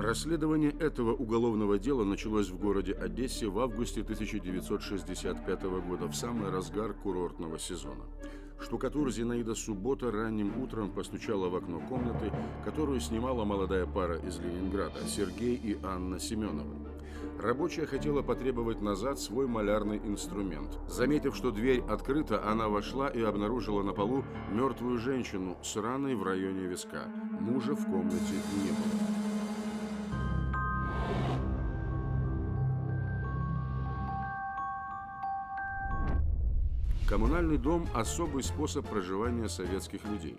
Расследование этого уголовного дела началось в городе Одессе в августе 1965 года, в самый разгар курортного сезона. Штукатур Зинаида Суббота ранним утром постучала в окно комнаты, которую снимала молодая пара из Ленинграда, Сергей и Анна Семеновы. Рабочая хотела потребовать назад свой малярный инструмент. Заметив, что дверь открыта, она вошла и обнаружила на полу мертвую женщину с раной в районе виска. Мужа в комнате не было. Коммунальный дом – особый способ проживания советских людей.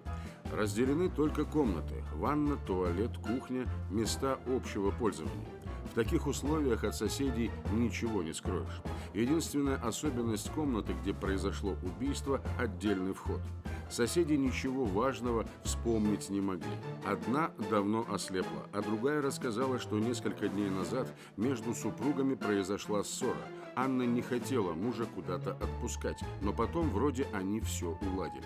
Разделены только комнаты – ванна, туалет, кухня, места общего пользования. В таких условиях от соседей ничего не скроешь. Единственная особенность комнаты, где произошло убийство – отдельный вход. Соседи ничего важного вспомнить не могли. Одна давно ослепла, а другая рассказала, что несколько дней назад между супругами произошла ссора. Анна не хотела мужа куда-то отпускать, но потом вроде они все уладили.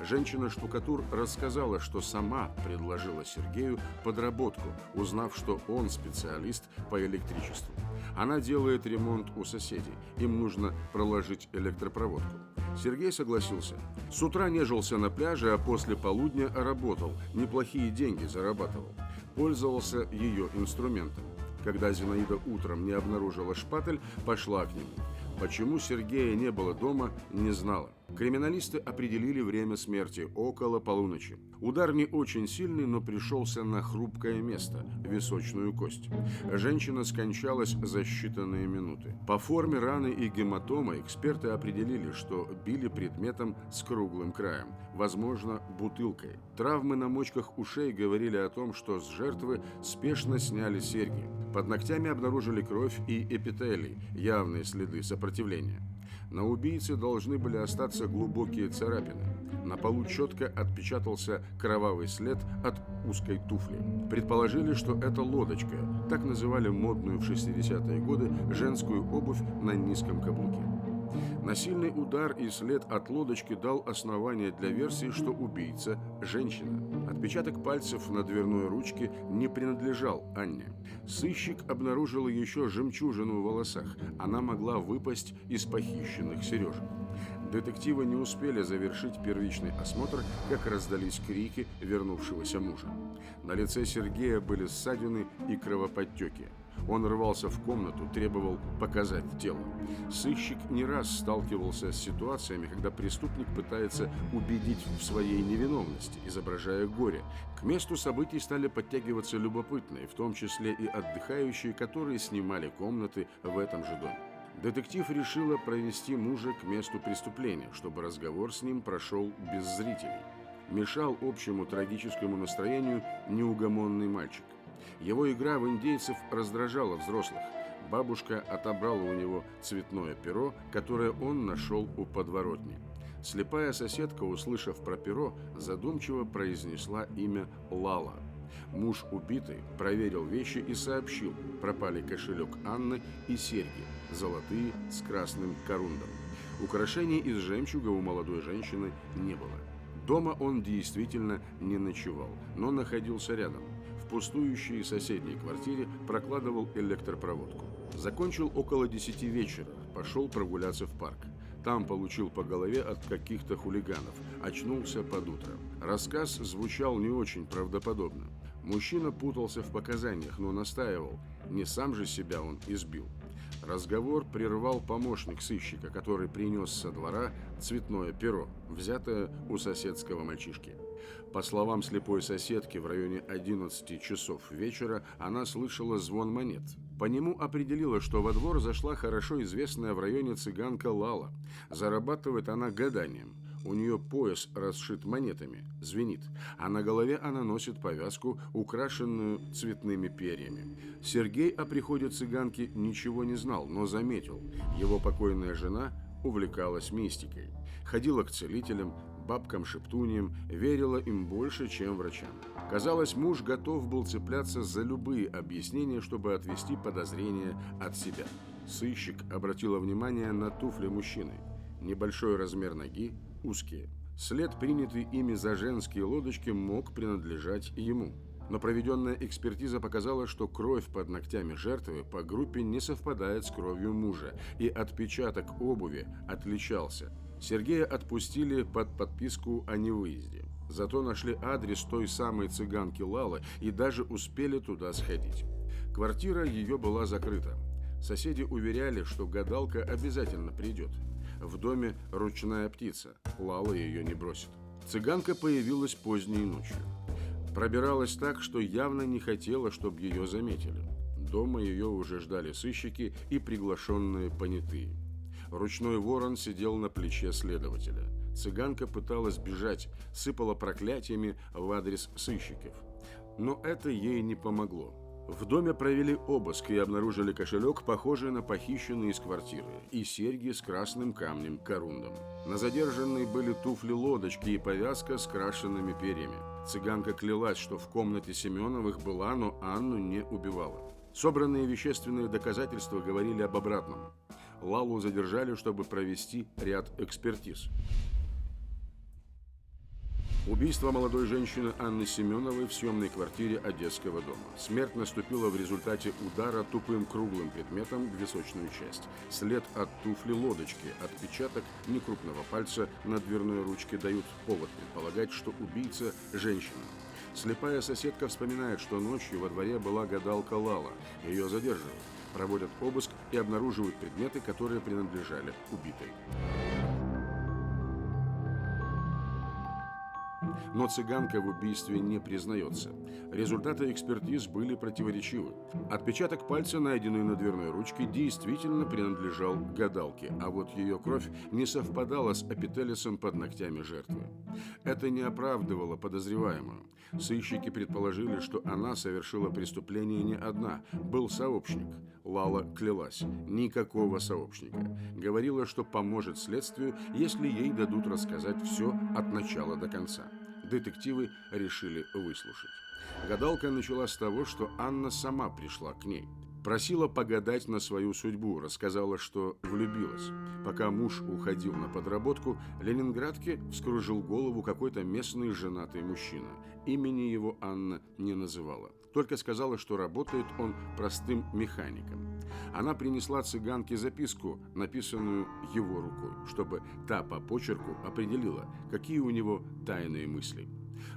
Женщина-штукатур рассказала, что сама предложила Сергею подработку, узнав, что он специалист по электричеству. Она делает ремонт у соседей, им нужно проложить электропроводку. Сергей согласился. С утра нежился на пляже, а после полудня работал, неплохие деньги зарабатывал. Пользовался ее инструментом. Когда Зинаида утром не обнаружила шпатель, пошла к нему. Почему Сергея не было дома, не знала. Криминалисты определили время смерти – около полуночи. Удар не очень сильный, но пришелся на хрупкое место – височную кость. Женщина скончалась за считанные минуты. По форме раны и гематомы эксперты определили, что били предметом с круглым краем, возможно, бутылкой. Травмы на мочках ушей говорили о том, что с жертвы спешно сняли серьги. Под ногтями обнаружили кровь и эпителий – явные следы сопротивления. На убийце должны были остаться глубокие царапины. На полу четко отпечатался кровавый след от узкой туфли. Предположили, что это лодочка. Так называли модную в 60-е годы женскую обувь на низком каблуке. Насильный удар и след от лодочки дал основание для версии, что убийца – женщина. Отпечаток пальцев на дверной ручке не принадлежал Анне. Сыщик обнаружил еще жемчужину в волосах. Она могла выпасть из похищенных сережек. Детективы не успели завершить первичный осмотр, как раздались крики вернувшегося мужа. На лице Сергея были ссадины и кровоподтеки. Он рвался в комнату, требовал показать тело. Сыщик не раз сталкивался с ситуациями, когда преступник пытается убедить в своей невиновности, изображая горе. К месту событий стали подтягиваться любопытные, в том числе и отдыхающие, которые снимали комнаты в этом же доме. Детектив решила провести мужа к месту преступления, чтобы разговор с ним прошел без зрителей. Мешал общему трагическому настроению неугомонный мальчик. Его игра в индейцев раздражала взрослых. Бабушка отобрала у него цветное перо, которое он нашел у подворотни. Слепая соседка, услышав про перо, задумчиво произнесла имя Лала. Муж убитый проверил вещи и сообщил: пропали кошелек Анны и серьги, золотые с красным корундом. Украшений из жемчуга у молодой женщины не было. Дома он действительно не ночевал, но находился рядом. В пустующей соседней квартире прокладывал электропроводку. Закончил около 10 вечера, пошел прогуляться в парк. Там получил по голове от каких-то хулиганов, очнулся под утро. Рассказ звучал не очень правдоподобно. Мужчина путался в показаниях, но настаивал, не сам же себя он избил. Разговор прервал помощник сыщика, который принес со двора цветное перо, взятое у соседского мальчишки. По словам слепой соседки, в районе 11 часов вечера она слышала звон монет. По нему определила, что во двор зашла хорошо известная в районе цыганка Лала. Зарабатывает она гаданием. У нее пояс расшит монетами, звенит, а на голове она носит повязку, украшенную цветными перьями. Сергей о приходе цыганки ничего не знал, но заметил, его покойная жена увлекалась мистикой. Ходила к целителям, бабкам-шептуньям, верила им больше, чем врачам. Казалось, муж готов был цепляться за любые объяснения, чтобы отвести подозрения от себя. Сыщик обратила внимание на туфли мужчины. Небольшой размер ноги, узкие. След, принятый ими за женские лодочки, мог принадлежать ему. Но проведенная экспертиза показала, что кровь под ногтями жертвы по группе не совпадает с кровью мужа, и отпечаток обуви отличался. Сергея отпустили под подписку о невыезде. Зато нашли адрес той самой цыганки Лалы и даже успели туда сходить. Квартира ее была закрыта. Соседи уверяли, что гадалка обязательно придет. В доме ручная птица, Лала ее не бросит. Цыганка появилась поздней ночью. Пробиралась так, что явно не хотела, чтобы ее заметили. Дома ее уже ждали сыщики и приглашенные понятые. Ручной ворон сидел на плече следователя. Цыганка пыталась бежать, сыпала проклятиями в адрес сыщиков. Но это ей не помогло. В доме провели обыск и обнаружили кошелек, похожий на похищенный из квартиры, и серьги с красным камнем-корундом. На задержанной были туфли-лодочки и повязка с крашенными перьями. Цыганка клялась, что в комнате Семеновых была, но Анну не убивала. Собранные вещественные доказательства говорили об обратном. Лалу задержали, чтобы провести ряд экспертиз. Убийство молодой женщины Анны Семеновой в съемной квартире Одесского дома. Смерть наступила в результате удара тупым круглым предметом в височную часть. След от туфли-лодочки, отпечаток некрупного пальца на дверной ручке дают повод предполагать, что убийца – женщина. Слепая соседка вспоминает, что ночью во дворе была гадалка Лала. Ее задерживают, проводят обыск и обнаруживают предметы, которые принадлежали убитой. Но цыганка в убийстве не признается. Результаты экспертиз были противоречивы. Отпечаток пальца, найденный на дверной ручке, действительно принадлежал гадалке, а вот ее кровь не совпадала с эпителисом под ногтями жертвы. Это не оправдывало подозреваемую. Сыщики предположили, что она совершила преступление не одна. Был сообщник. Лала клялась. Никакого сообщника. Говорила, что поможет следствию, если ей дадут рассказать все от начала до конца. Детективы решили выслушать. Гадалка начала с того, что Анна сама пришла к ней. Просила погадать на свою судьбу, рассказала, что влюбилась. Пока муж уходил на подработку, ленинградке вскружил голову какой-то местный женатый мужчина. Имени его Анна не называла. Только сказала, что работает он простым механиком. Она принесла цыганке записку, написанную его рукой, чтобы та по почерку определила, какие у него тайные мысли.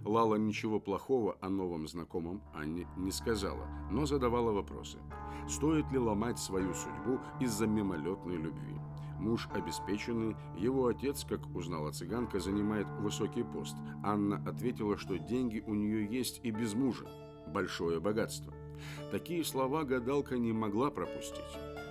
Лала ничего плохого о новом знакомом Анне не сказала, но задавала вопросы. Стоит ли ломать свою судьбу из-за мимолетной любви? Муж обеспеченный, его отец, как узнала цыганка, занимает высокий пост. Анна ответила, что деньги у нее есть и без мужа. Большое богатство. Такие слова гадалка не могла пропустить.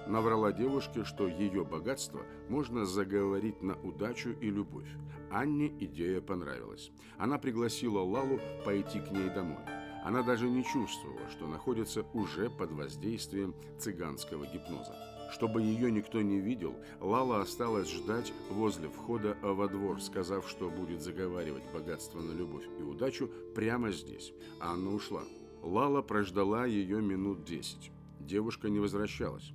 Наврала девушке, что ее богатство можно заговорить на удачу и любовь. Анне идея понравилась. Она пригласила Лалу пойти к ней домой. Она даже не чувствовала, что находится уже под воздействием цыганского гипноза. Чтобы ее никто не видел, Лала осталась ждать возле входа во двор, сказав, что будет заговаривать богатство на любовь и удачу прямо здесь. Анна ушла. Лала прождала ее минут 10. Девушка не возвращалась.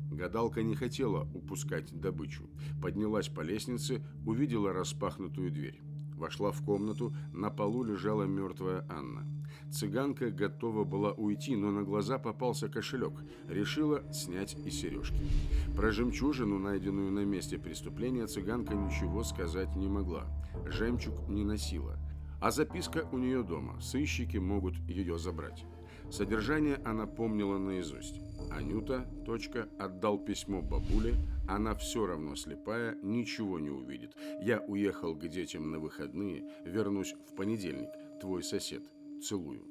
Гадалка не хотела упускать добычу. Поднялась по лестнице, увидела распахнутую дверь. Вошла в комнату, на полу лежала мертвая Анна. Цыганка готова была уйти, но на глаза попался кошелек. Решила снять и сережки. Про жемчужину, найденную на месте преступления, цыганка ничего сказать не могла. Жемчуг не носила. А записка у нее дома. Сыщики могут ее забрать. Содержание она помнила наизусть. Анюта, отдал письмо бабуле, она все равно слепая, ничего не увидит. Я уехал к детям на выходные, вернусь в понедельник. Твой сосед. Целую.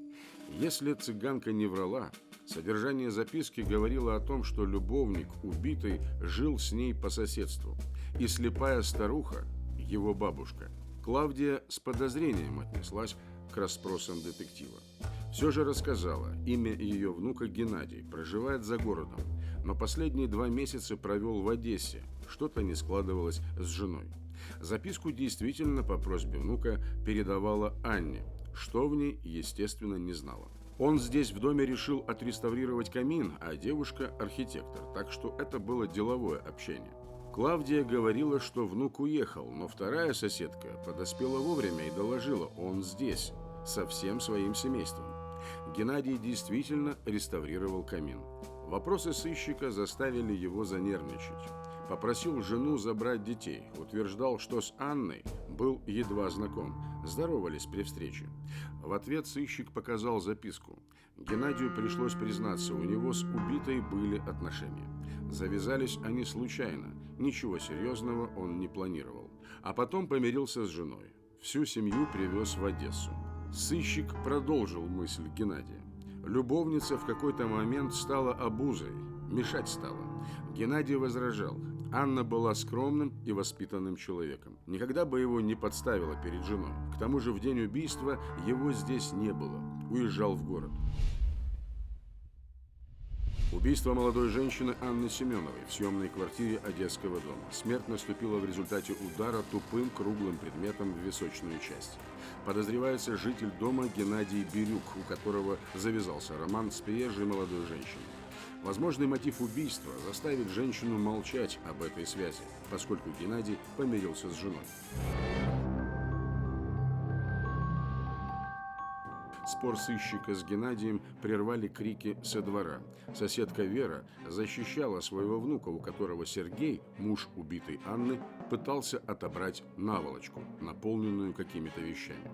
Если цыганка не врала, содержание записки говорило о том, что любовник убитой жил с ней по соседству. И слепая старуха, его бабушка. Клавдия с подозрением отнеслась к расспросам детектива. Все же рассказала, имя ее внука Геннадий, проживает за городом, но последние 2 месяца провел в Одессе, что-то не складывалось с женой. Записку действительно по просьбе внука передавала Анне, что в ней, естественно, не знала. Он здесь в доме решил отреставрировать камин, а девушка – архитектор, так что это было деловое общение. Клавдия говорила, что внук уехал, но вторая соседка подоспела вовремя и доложила, он здесь, со всем своим семейством. Геннадий действительно реставрировал камин. Вопросы сыщика заставили его занервничать. Попросил жену забрать детей, утверждал, что с Анной был едва знаком, здоровались при встрече. В ответ сыщик показал записку. Геннадию пришлось признаться, у него с убитой были отношения. Завязались они случайно, ничего серьезного он не планировал. А потом помирился с женой. Всю семью привез в Одессу. Сыщик продолжил мысль Геннадия. Любовница в какой-то момент стала обузой, мешать стала. Геннадий возражал. Анна была скромным и воспитанным человеком. Никогда бы его не подставила перед женой. К тому же в день убийства его здесь не было. Уезжал в город. Убийство молодой женщины Анны Семеновой в съемной квартире Одесского дома. Смерть наступила в результате удара тупым круглым предметом в височную часть. Подозревается житель дома Геннадий Бирюк, у которого завязался роман с приезжей молодой женщиной. Возможный мотив убийства заставит женщину молчать об этой связи, поскольку Геннадий помирился с женой. Спор сыщика с Геннадием прервали крики со двора. Соседка Вера защищала своего внука, у которого Сергей, муж убитой Анны, пытался отобрать наволочку, наполненную какими-то вещами.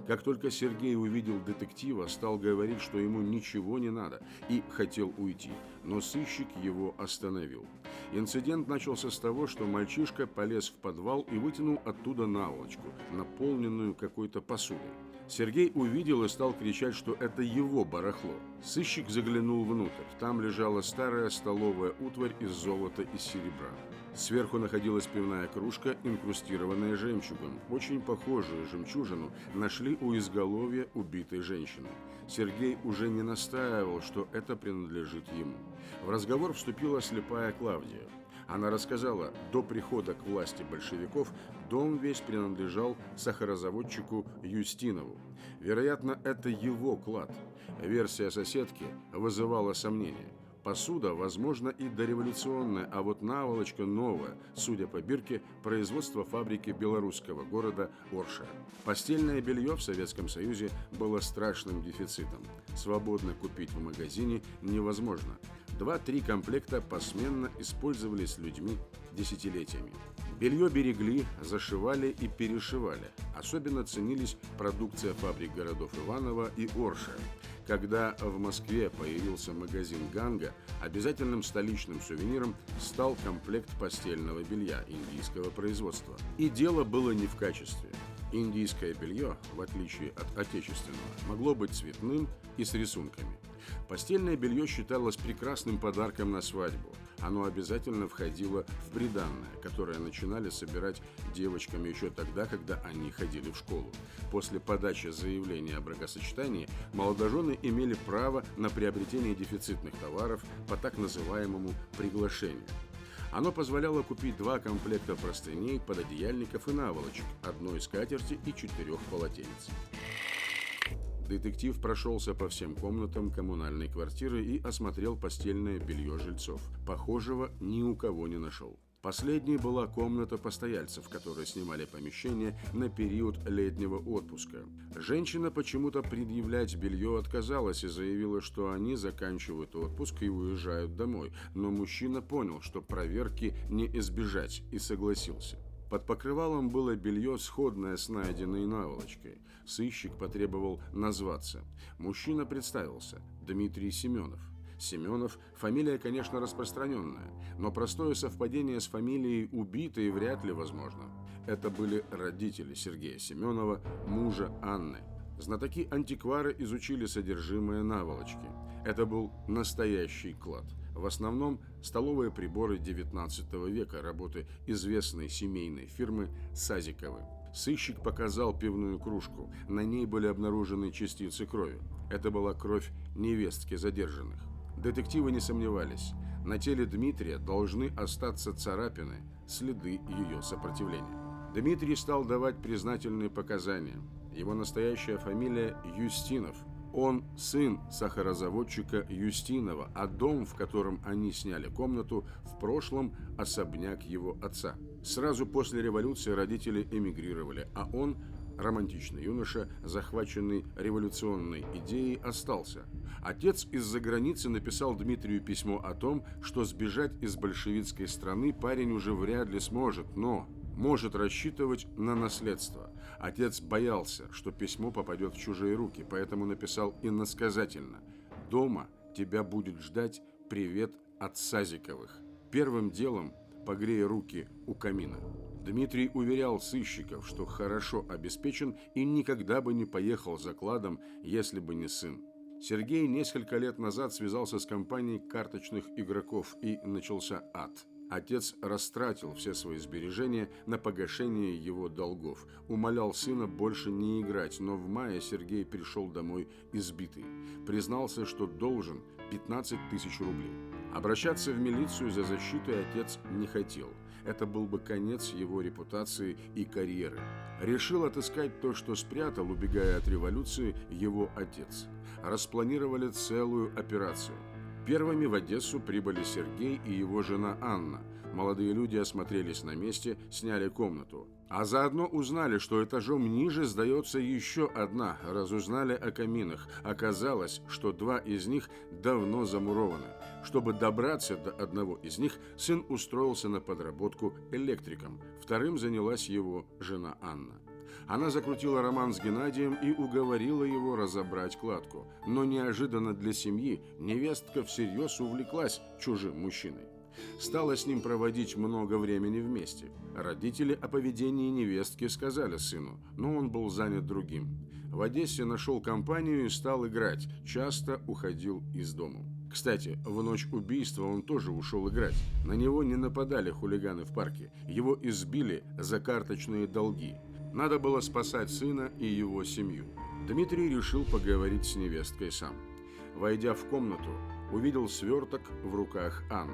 Как только Сергей увидел детектива, стал говорить, что ему ничего не надо, и хотел уйти, но сыщик его остановил. Инцидент начался с того, что мальчишка полез в подвал и вытянул оттуда наволочку, наполненную какой-то посудой. Сергей увидел и стал кричать, что это его барахло. Сыщик заглянул внутрь. Там лежала старая столовая утварь из золота и серебра. Сверху находилась пивная кружка, инкрустированная жемчугом. Очень похожую жемчужину нашли у изголовья убитой женщины. Сергей уже не настаивал, что это принадлежит ему. В разговор вступила слепая Клавдия. Она рассказала, до прихода к власти большевиков дом весь принадлежал сахарозаводчику Юстинову. Вероятно, это его клад. Версия соседки вызывала сомнения. Посуда, возможно, и дореволюционная, а вот наволочка новая, судя по бирке, производство фабрики белорусского города Орша. Постельное белье в Советском Союзе было страшным дефицитом. Свободно купить в магазине невозможно. 2-3 комплекта посменно использовались людьми десятилетиями. Белье берегли, зашивали и перешивали. Особенно ценились продукция фабрик городов Иваново и Орша. Когда в Москве появился магазин «Ганга», обязательным столичным сувениром стал комплект постельного белья индийского производства. И дело было не в качестве. Индийское белье, в отличие от отечественного, могло быть цветным и с рисунками. Постельное белье считалось прекрасным подарком на свадьбу. Оно обязательно входило в приданное, которое начинали собирать девочками еще тогда, когда они ходили в школу. После подачи заявления о бракосочетании молодожены имели право на приобретение дефицитных товаров по так называемому приглашению. Оно позволяло купить 2 комплекта простыней, пододеяльников и наволочек, 1 скатерти и 4 полотенец. Детектив прошелся по всем комнатам коммунальной квартиры и осмотрел постельное белье жильцов. Похожего ни у кого не нашел. Последней была комната постояльцев, которые снимали помещение на период летнего отпуска. Женщина почему-то предъявлять белье отказалась и заявила, что они заканчивают отпуск и уезжают домой. Но мужчина понял, что проверки не избежать, и согласился. Под покрывалом было белье, сходное с найденной наволочкой. Сыщик потребовал назваться. Мужчина представился – Дмитрий Семенов. Семенов – фамилия, конечно, распространенная, но простое совпадение с фамилией убитой вряд ли возможно. Это были родители Сергея Семенова, мужа Анны. Знатоки-антиквары изучили содержимое наволочки. Это был настоящий клад. В основном столовые приборы XIX века работы известной семейной фирмы Сазиковы. Сыщик показал пивную кружку. На ней были обнаружены частицы крови. Это была кровь невестки задержанных. Детективы не сомневались. На теле Дмитрия должны остаться царапины, следы ее сопротивления. Дмитрий стал давать признательные показания. Его настоящая фамилия Юстинов. Он сын сахарозаводчика Юстинова, а дом, в котором они сняли комнату, в прошлом особняк его отца. Сразу после революции родители эмигрировали, а он Романтичный юноша, захваченный революционной идеей, остался. Отец из-за границы написал Дмитрию письмо о том, что сбежать из большевистской страны парень уже вряд ли сможет, но может рассчитывать на наследство. Отец боялся, что письмо попадет в чужие руки, поэтому написал иносказательно: «Дома тебя будет ждать привет от Сазиковых. Первым делом погрей руки у камина». Дмитрий уверял сыщиков, что хорошо обеспечен и никогда бы не поехал за кладом, если бы не сын. Сергей несколько лет назад связался с компанией карточных игроков, и начался ад. Отец растратил все свои сбережения на погашение его долгов. Умолял сына больше не играть, но в мае Сергей пришел домой избитый. Признался, что должен 15 тысяч рублей. Обращаться в милицию за защитой отец не хотел. Это был бы конец его репутации и карьеры. Решил отыскать то, что спрятал, убегая от революции, его отец. Распланировали целую операцию. Первыми в Одессу прибыли Сергей и его жена Анна. Молодые люди осмотрелись на месте, сняли комнату. А заодно узнали, что этажом ниже сдается еще одна. Разузнали о каминах. Оказалось, что два из них давно замурованы. Чтобы добраться до одного из них, сын устроился на подработку электриком. Вторым занялась его жена Анна. Она закрутила роман с Геннадием и уговорила его разобрать кладку. Но неожиданно для семьи невестка всерьез увлеклась чужим мужчиной. Стала с ним проводить много времени вместе. Родители о поведении невестки сказали сыну, но он был занят другим. В Одессе нашел компанию и стал играть, часто уходил из дому. Кстати, в ночь убийства он тоже ушел играть. На него не нападали хулиганы в парке, его избили за карточные долги. Надо было спасать сына и его семью. Дмитрий решил поговорить с невесткой сам. Войдя в комнату, увидел сверток в руках Анны.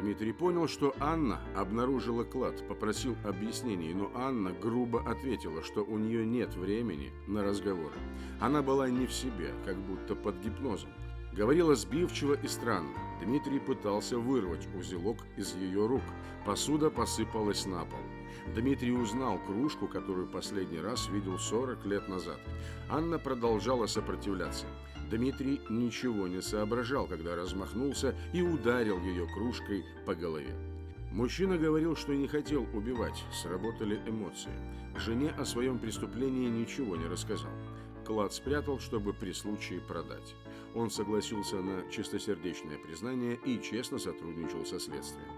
Дмитрий понял, что Анна обнаружила клад, попросил объяснений, но Анна грубо ответила, что у нее нет времени на разговоры. Она была не в себе, как будто под гипнозом. Говорила сбивчиво и странно. Дмитрий пытался вырвать узелок из ее рук. Посуда посыпалась на пол. Дмитрий узнал кружку, которую последний раз видел 40 лет назад. Анна продолжала сопротивляться. Дмитрий ничего не соображал, когда размахнулся и ударил ее кружкой по голове. Мужчина говорил, что не хотел убивать, сработали эмоции. Жене о своем преступлении ничего не рассказал. Клад спрятал, чтобы при случае продать. Он согласился на чистосердечное признание и честно сотрудничал со следствием.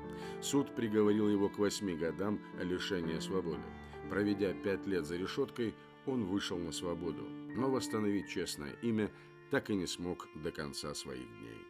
Суд приговорил его к 8 годам лишения свободы. Проведя 5 лет за решеткой, он вышел на свободу, но восстановить честное имя так и не смог до конца своих дней.